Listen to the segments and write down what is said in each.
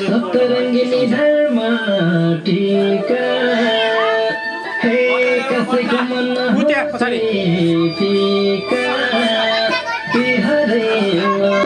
सप्तरङ्गिनी धर्म टीका हे कसैको मन टीका बिहारैमा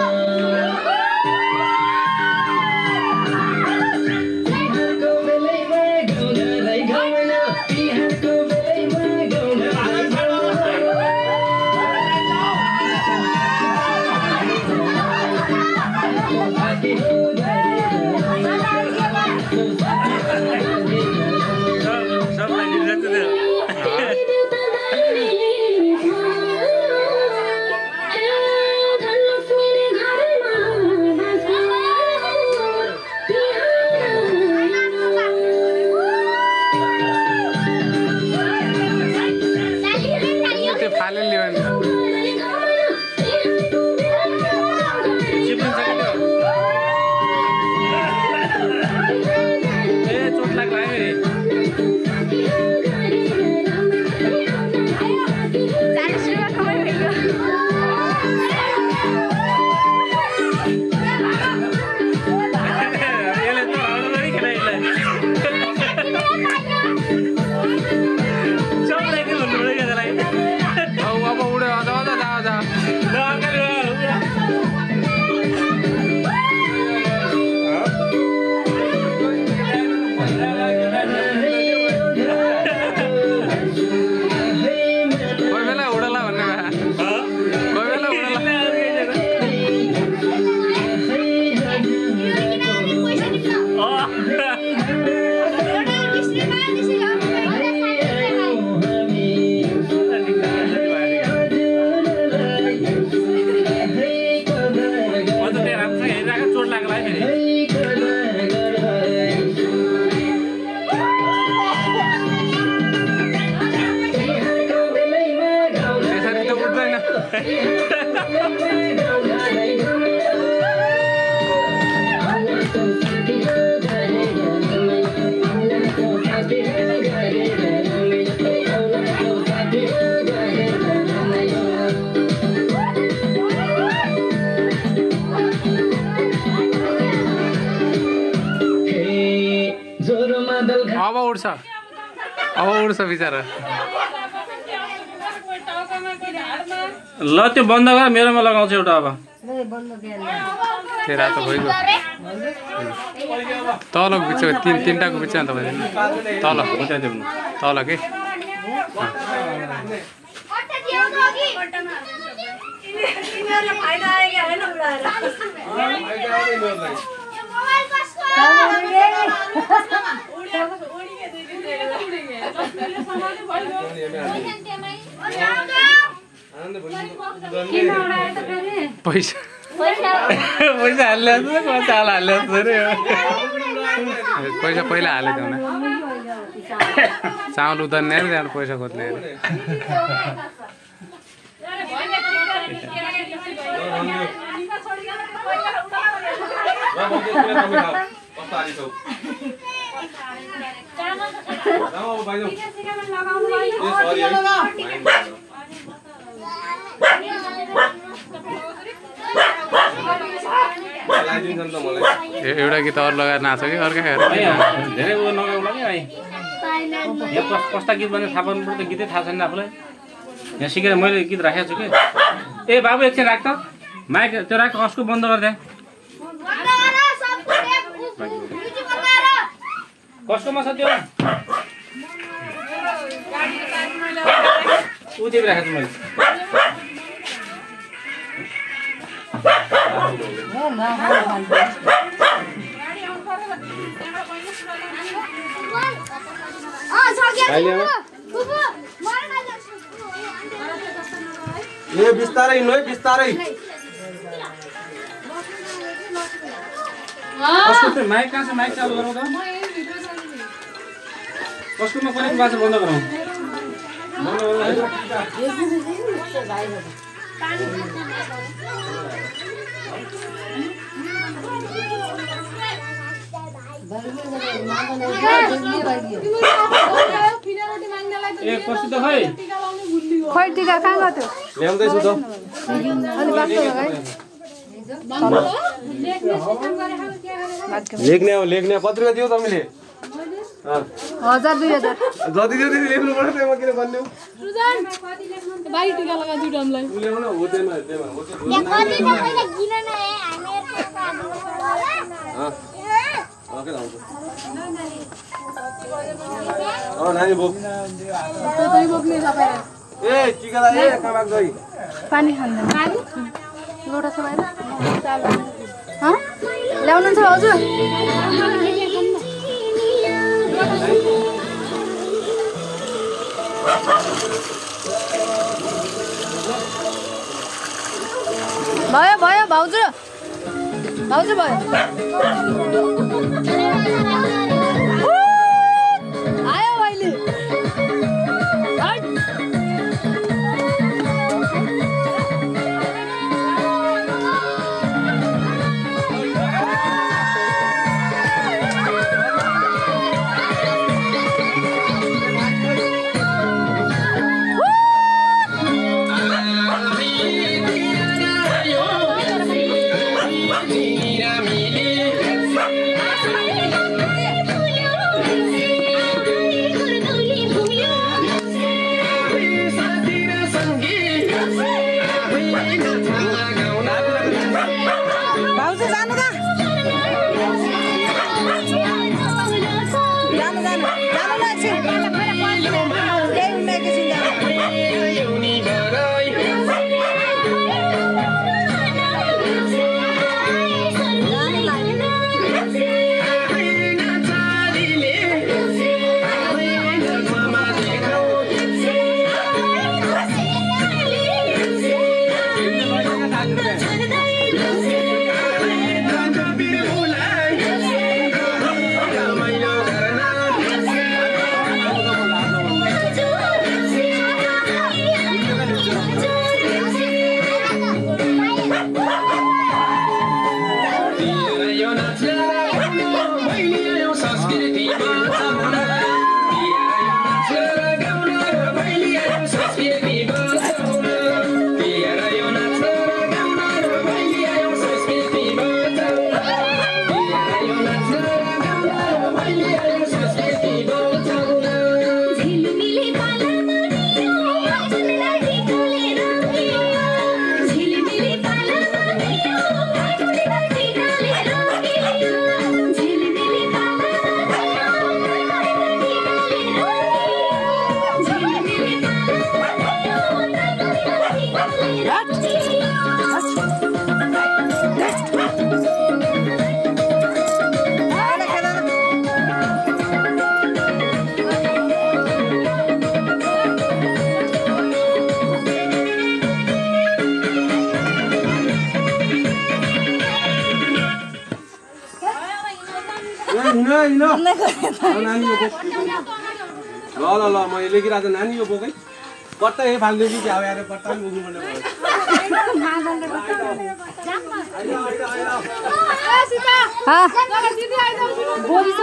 अब उड्छ बिचारा ल त्यो बन्द गर मेरोमा लगाउँछु एउटा अब त्यो रातो भइगयो तल बिच तीनटाको बिचमा तपाईँ तल के पैसा हाल्यो चाल हाल्यो पैसा पहिला हालेको हुन चामल उदार्ने अरे त्यहाँबाट पैसा खोज्ने एउटा गीत अरू लगाएर नाच्छ कि अर्कै खाएर धेरै उयो नगाउला कि भाइ यहाँ कस्ता गीत भने थाहा पाउनु पर्छ गीतै थाहा छैन आफूलाई यहाँ सिकेर मैले गीत राखेको छु कि ए बाबु एकछिन राख त माइक त्यो राख कसको बन्द गरिदिए कसकोमा छ त्यो उतिर राखेको छु मैले ए बिस्तारै हिँड्नु है बिस्तारै कसको त्यो माइक कहाँ छ माइक चालु गरौँ त कसकोमा कनेक्ट भएको छ बन्द गरौँ ए कस्तो त खै खोइ टिका कहाँ गयो ल्याउँदैछु त अलि बाक्लो लगाइ लेख्ने हो लेख्ने कति रुपियाँ दियो तपाईँले 1000 2000 जति दियो त्यति लेख्नु पर्छ त्यसमा किन भन्ने हो बाई टिका लगा दिउ डमलाई ल्याउन हो त्यसमा नानी बोक ए टिका ए कहाँ गई पानी खाँदैन पानी लोटा छ बाहिर ल्याउनुहुन्छ हजुर भयो भयो भाउजू भाउजू भयो आयो अहिले नानी यो बोक ल ल ल मैले लेखिरहेको नानी यो बोकै कतै फाल्दै कि क्या यार कतै बोक्नु पर्ने भयो गोदी छ